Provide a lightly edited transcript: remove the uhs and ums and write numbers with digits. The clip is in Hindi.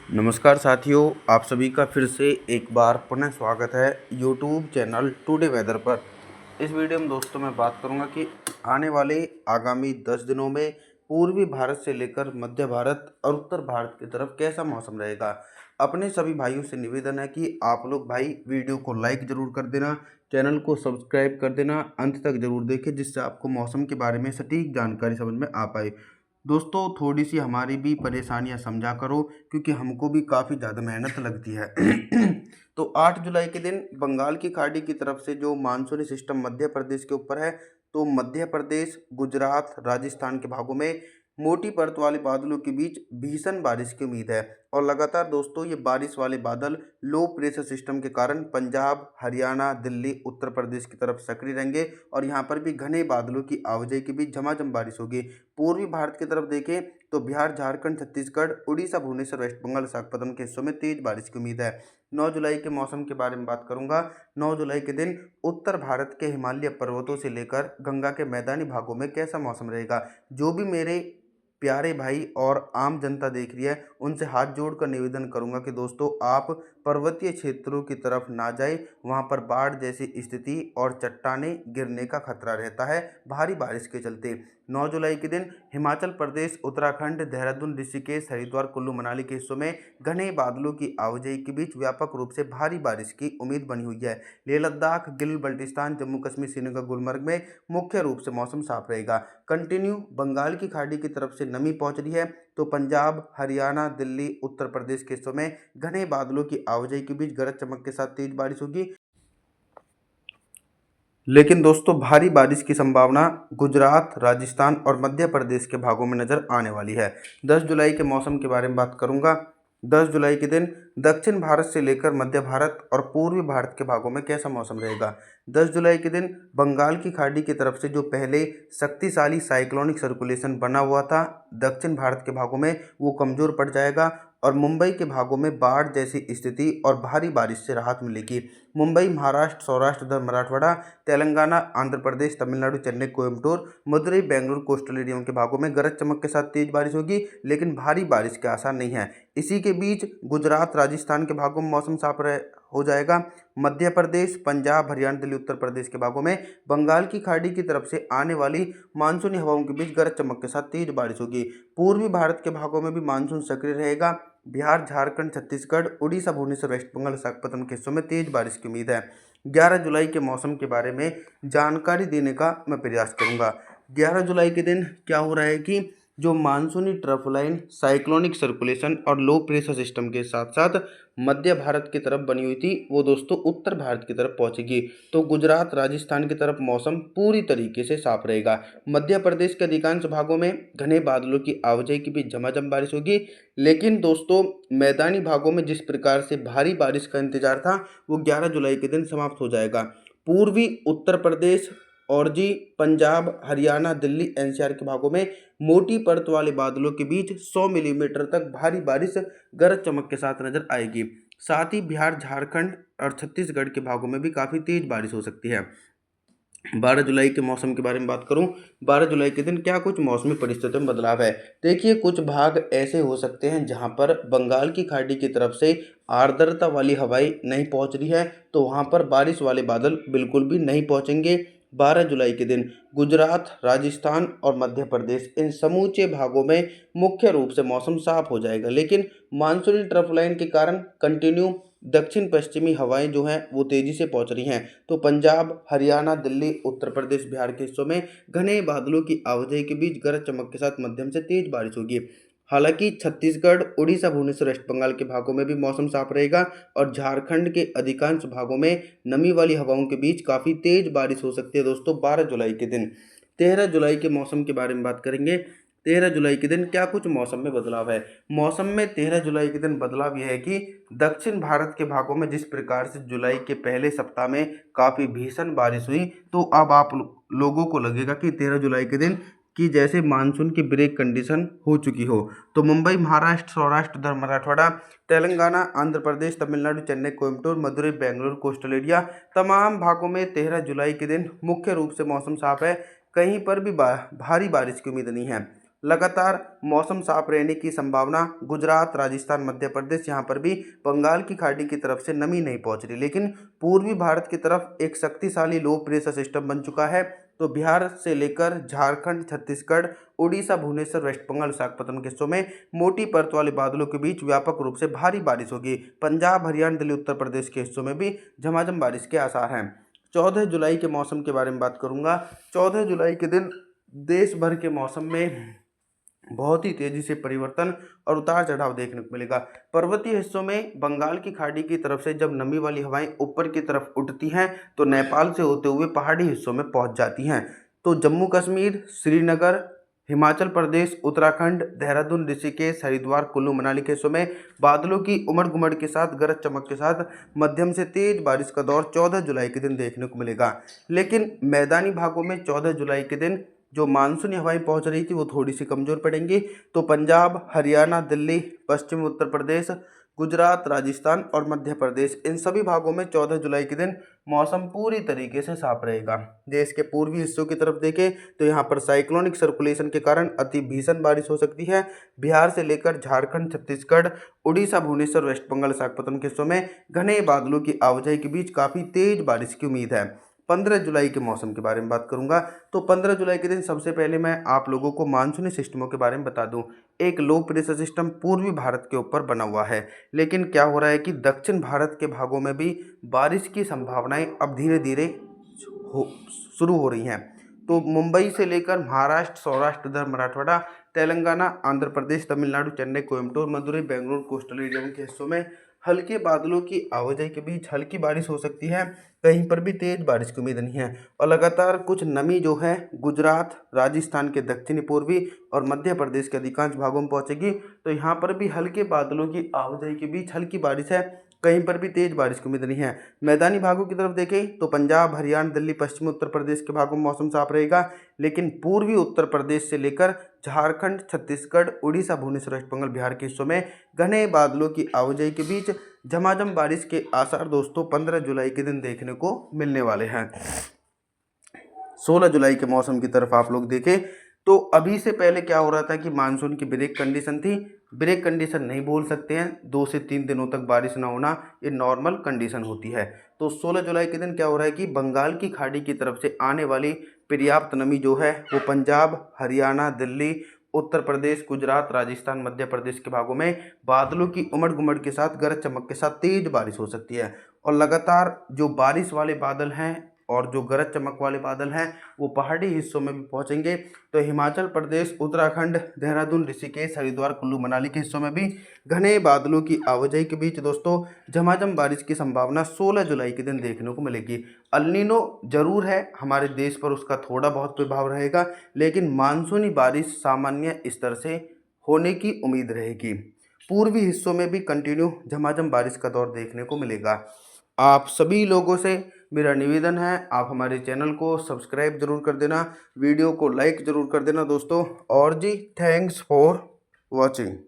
नमस्कार साथियों, आप सभी का फिर से एक बार पुनः स्वागत है यूट्यूब चैनल टुडे वेदर पर। इस वीडियो में दोस्तों मैं बात करूंगा कि आने वाले आगामी 10 दिनों में पूर्वी भारत से लेकर मध्य भारत और उत्तर भारत की तरफ कैसा मौसम रहेगा। अपने सभी भाइयों से निवेदन है कि आप लोग भाई वीडियो को लाइक ज़रूर कर देना, चैनल को सब्सक्राइब कर देना, अंत तक ज़रूर देखें जिससे आपको मौसम के बारे में सटीक जानकारी समझ में आ पाए। दोस्तों थोड़ी सी हमारी भी परेशानियां समझा करो क्योंकि हमको भी काफ़ी ज़्यादा मेहनत लगती है। तो 8 जुलाई के दिन बंगाल की खाड़ी की तरफ से जो मानसूनी सिस्टम मध्य प्रदेश के ऊपर है, तो मध्य प्रदेश, गुजरात, राजस्थान के भागों में मोटी परत वाले बादलों के बीच भीषण बारिश की उम्मीद है। और लगातार दोस्तों ये बारिश वाले बादल लो प्रेशर सिस्टम के कारण पंजाब, हरियाणा, दिल्ली, उत्तर प्रदेश की तरफ सक्रिय रहेंगे और यहाँ पर भी घने बादलों की आवाजाही के बीच झमाझम बारिश होगी। पूर्वी भारत की तरफ देखें तो बिहार, झारखंड, छत्तीसगढ़, उड़ीसा, भुवनेश्वर, वेस्ट बंगाल, विशाखापत्तनम के हिस्सों में तेज बारिश की उम्मीद है। 9 जुलाई के मौसम के बारे में बात करूंगा। 9 जुलाई के दिन उत्तर भारत के हिमालय पर्वतों से लेकर गंगा के मैदानी भागों में कैसा मौसम रहेगा। जो भी मेरे प्यारे भाई और आम जनता देख रही है उनसे हाथ जोड़कर निवेदन करूंगा कि दोस्तों आप पर्वतीय क्षेत्रों की तरफ ना जाए, वहां पर बाढ़ जैसी स्थिति और चट्टाने गिरने का खतरा रहता है भारी बारिश के चलते। 9 जुलाई के दिन हिमाचल प्रदेश, उत्तराखंड, देहरादून, ऋषिकेश, हरिद्वार, कुल्लू मनाली के हिस्सों में घने बादलों की आवाजाही के बीच व्यापक रूप से भारी बारिश की उम्मीद बनी हुई है। लेह लद्दाख, गिल बल्टिस्तान, जम्मू कश्मीर, श्रीनगर, गुलमर्ग में मुख्य रूप से मौसम साफ रहेगा। कंटिन्यू बंगाल की खाड़ी की तरफ से नमी पहुंच रही है, तो पंजाब, हरियाणा, दिल्ली, उत्तर प्रदेश के हिस्सों में घने बादलों की आवाजाही के बीच गरज चमक के साथ तेज बारिश होगी। लेकिन दोस्तों भारी बारिश की संभावना गुजरात, राजस्थान और मध्य प्रदेश के भागों में नजर आने वाली है। 10 जुलाई के मौसम के बारे में बात करूंगा। 10 जुलाई के दिन दक्षिण भारत से लेकर मध्य भारत और पूर्वी भारत के भागों में कैसा मौसम रहेगा। 10 जुलाई के दिन बंगाल की खाड़ी की तरफ से जो पहले शक्तिशाली साइक्लोनिक सर्कुलेशन बना हुआ था दक्षिण भारत के भागों में, वो कमजोर पड़ जाएगा और मुंबई के भागों में बाढ़ जैसी स्थिति और भारी बारिश से राहत मिलेगी। मुंबई, महाराष्ट्र, सौराष्ट्र, उधर मराठवाड़ा, तेलंगाना, आंध्र प्रदेश, तमिलनाडु, चेन्नई, कोयम्बटूर, मदुरई, बेंगलुरु, कोस्टल एरिया के भागों में गरज चमक के साथ तेज बारिश होगी, लेकिन भारी बारिश के आसार नहीं है। इसी के बीच गुजरात, राजस्थान के भागों में मौसम साफ हो जाएगा। मध्य प्रदेश, पंजाब, हरियाणा, दिल्ली, उत्तर प्रदेश के भागों में बंगाल की खाड़ी की तरफ से आने वाली मानसूनी हवाओं के बीच गरज चमक के साथ तेज बारिश होगी। पूर्वी भारत के भागों में भी मानसून सक्रिय रहेगा। बिहार, झारखंड, छत्तीसगढ़, उड़ीसा, भुवनेश्वर, वेस्ट बंगाल, विशाखापत्तनम के हिस्सों में तेज बारिश की उम्मीद है। 11 जुलाई के मौसम के बारे में जानकारी देने का मैं प्रयास करूंगा। 11 जुलाई के दिन क्या हो रहा है कि जो मानसूनी ट्रफ लाइन, साइक्लोनिक सर्कुलेशन और लो प्रेशर सिस्टम के साथ साथ मध्य भारत की तरफ बनी हुई थी, वो दोस्तों उत्तर भारत की तरफ पहुंचेगी। तो गुजरात, राजस्थान की तरफ मौसम पूरी तरीके से साफ रहेगा। मध्य प्रदेश के अधिकांश भागों में घने बादलों की आवाजाही के बीच झमाझम बारिश होगी, लेकिन दोस्तों मैदानी भागों में जिस प्रकार से भारी बारिश का इंतजार था वो 11 जुलाई के दिन समाप्त हो जाएगा। पूर्वी उत्तर प्रदेश और जी पंजाब, हरियाणा, दिल्ली, एनसीआर के भागों में मोटी परत वाले बादलों के बीच 100 मिलीमीटर तक भारी बारिश गरज चमक के साथ नजर आएगी। साथ ही बिहार, झारखंड और छत्तीसगढ़ के भागों में भी काफ़ी तेज बारिश हो सकती है। 12 जुलाई के मौसम के बारे में बात करूं। 12 जुलाई के दिन क्या कुछ मौसमी परिस्थितियों में बदलाव है। देखिए कुछ भाग ऐसे हो सकते हैं जहां पर बंगाल की खाड़ी की तरफ से आर्द्रता वाली हवाएं नहीं पहुंच रही है, तो वहां पर बारिश वाले बादल बिल्कुल भी नहीं पहुंचेंगे। 12 जुलाई के दिन गुजरात, राजस्थान और मध्य प्रदेश इन समूचे भागों में मुख्य रूप से मौसम साफ हो जाएगा, लेकिन मानसूनी ट्रफ लाइन के कारण कंटिन्यू दक्षिण पश्चिमी हवाएं जो हैं वो तेजी से पहुंच रही हैं। तो पंजाब, हरियाणा, दिल्ली, उत्तर प्रदेश, बिहार के हिस्सों में घने बादलों की आवाजाही के बीच गरज चमक के साथ मध्यम से तेज बारिश होगी। हालांकि छत्तीसगढ़, उड़ीसा, भुवनेश्वर, वेस्ट बंगाल के भागों में भी मौसम साफ रहेगा और झारखंड के अधिकांश भागों में नमी वाली हवाओं के बीच काफ़ी तेज बारिश हो सकती है दोस्तों 12 जुलाई के दिन। 13 जुलाई के मौसम के बारे में बात करेंगे। 13 जुलाई के दिन क्या कुछ मौसम में बदलाव है। मौसम में 13 जुलाई के दिन बदलाव यह है कि दक्षिण भारत के भागों में जिस प्रकार से जुलाई के पहले सप्ताह में काफ़ी भीषण बारिश हुई, तो अब आप लोगों को लगेगा कि 13 जुलाई के दिन कि जैसे मानसून की ब्रेक कंडीशन हो चुकी हो। तो मुंबई, महाराष्ट्र, सौराष्ट्र, उधर मराठवाड़ा, तेलंगाना, आंध्र प्रदेश, तमिलनाडु, चेन्नई, कोयम्बटूर, मदुरई, बेंगलुरु, कोस्टल एरिया तमाम भागों में 13 जुलाई के दिन मुख्य रूप से मौसम साफ है। कहीं पर भी भारी बारिश की उम्मीद नहीं है। लगातार मौसम साफ रहने की संभावना। गुजरात, राजस्थान, मध्य प्रदेश, यहाँ पर भी बंगाल की खाड़ी की तरफ से नमी नहीं पहुंच रही, लेकिन पूर्वी भारत की तरफ एक शक्तिशाली लो प्रेशर सिस्टम बन चुका है। तो बिहार से लेकर झारखंड, छत्तीसगढ़, उड़ीसा, भुवनेश्वर, वेस्ट बंगाल, विशाखापत्तनम के हिस्सों में मोटी परत वाले बादलों के बीच व्यापक रूप से भारी बारिश होगी। पंजाब, हरियाणा, दिल्ली, उत्तर प्रदेश के हिस्सों में भी झमाझम बारिश के आसार हैं। 14 जुलाई के मौसम के बारे में बात करूंगा। 14 जुलाई के दिन देश भर के मौसम में बहुत ही तेजी से परिवर्तन और उतार चढ़ाव देखने को मिलेगा। पर्वतीय हिस्सों में बंगाल की खाड़ी की तरफ से जब नमी वाली हवाएं ऊपर की तरफ उठती हैं तो नेपाल से होते हुए पहाड़ी हिस्सों में पहुंच जाती हैं। तो जम्मू कश्मीर, श्रीनगर, हिमाचल प्रदेश, उत्तराखंड, देहरादून, ऋषिकेश, हरिद्वार, कुल्लू मनाली के हिस्सों में बादलों की उमड़ गुमड़ के साथ गरज चमक के साथ मध्यम से तेज बारिश का दौर 14 जुलाई के दिन देखने को मिलेगा। लेकिन मैदानी भागों में 14 जुलाई के दिन जो मानसूनी हवाएं पहुंच रही थी वो थोड़ी सी कमजोर पड़ेंगी। तो पंजाब, हरियाणा, दिल्ली, पश्चिमी उत्तर प्रदेश, गुजरात, राजस्थान और मध्य प्रदेश, इन सभी भागों में 14 जुलाई के दिन मौसम पूरी तरीके से साफ रहेगा। देश के पूर्वी हिस्सों की तरफ देखें तो यहाँ पर साइक्लोनिक सर्कुलेशन के कारण अति भीषण बारिश हो सकती है। बिहार से लेकर झारखंड, छत्तीसगढ़, उड़ीसा, भुवनेश्वर, वेस्ट बंगाल, विशाखापत्तनम के हिस्सों में घने बादलों की आवाजाही के बीच काफ़ी तेज बारिश की उम्मीद है। 15 जुलाई के मौसम के बारे में बात करूंगा। तो 15 जुलाई के दिन सबसे पहले मैं आप लोगों को मानसूनी सिस्टमों के बारे में बता दूं। एक लो प्रेशर सिस्टम पूर्वी भारत के ऊपर बना हुआ है, लेकिन क्या हो रहा है कि दक्षिण भारत के भागों में भी बारिश की संभावनाएं अब धीरे धीरे शुरू हो रही हैं। तो मुंबई से लेकर महाराष्ट्र, सौराष्ट्र, विदर्भ, मराठवाड़ा, तेलंगाना, आंध्र प्रदेश, तमिलनाडु, चेन्नई, कोयम्बटूर, मदुरई, बेंगलुरु, कोस्टल एरिया के हिस्सों में हल्के बादलों की आवाजाही के बीच हल्की बारिश हो सकती है। कहीं पर भी तेज बारिश की उम्मीद नहीं है। और लगातार कुछ नमी जो है गुजरात, राजस्थान के दक्षिणी पूर्वी और मध्य प्रदेश के अधिकांश भागों में पहुंचेगी। तो यहाँ पर भी हल्के बादलों की आवाजाही के बीच हल्की बारिश है, कहीं पर भी तेज बारिश की उम्मीद नहीं है। मैदानी भागों की तरफ देखें तो पंजाब, हरियाणा, दिल्ली, पश्चिमी उत्तर प्रदेश के भागों में मौसम साफ रहेगा, लेकिन पूर्वी उत्तर प्रदेश से लेकर झारखंड, छत्तीसगढ़, उड़ीसा, भुवनेश्वर, वेस्ट बंगाल, बिहार के हिस्सों में घने बादलों की आवाजाही के बीच झमाझम बारिश के आसार दोस्तों 15 जुलाई के दिन देखने को मिलने वाले हैं। 16 जुलाई के मौसम की तरफ आप लोग देखें तो अभी से पहले क्या हो रहा था कि मानसून की ब्रेक कंडीशन थी। ब्रेक कंडीशन नहीं बोल सकते हैं, 2 से 3 दिनों तक बारिश ना होना ये नॉर्मल कंडीशन होती है। तो 16 जुलाई के दिन क्या हो रहा है कि बंगाल की खाड़ी की तरफ से आने वाली पर्याप्त नमी जो है वो पंजाब, हरियाणा, दिल्ली, उत्तर प्रदेश, गुजरात, राजस्थान, मध्य प्रदेश के भागों में बादलों की उमड़ गुमड़ के साथ गरज चमक के साथ तेज बारिश हो सकती है। और लगातार जो बारिश वाले बादल हैं और जो गरज चमक वाले बादल हैं वो पहाड़ी हिस्सों में भी पहुंचेंगे। तो हिमाचल प्रदेश, उत्तराखंड, देहरादून, ऋषिकेश, हरिद्वार, कुल्लू मनाली के हिस्सों में भी घने बादलों की आवाजाही के बीच दोस्तों झमाझम बारिश की संभावना 16 जुलाई के दिन देखने को मिलेगी। अल नीनो जरूर है हमारे देश पर, उसका थोड़ा बहुत प्रभाव रहेगा, लेकिन मानसूनी बारिश सामान्य स्तर से होने की उम्मीद रहेगी। पूर्वी हिस्सों में भी कंटिन्यू झमाझम बारिश का दौर देखने को मिलेगा। आप सभी लोगों से मेरा निवेदन है, आप हमारे चैनल को सब्सक्राइब जरूर कर देना, वीडियो को लाइक जरूर कर देना दोस्तों। और जी थैंक्स फॉर वॉचिंग।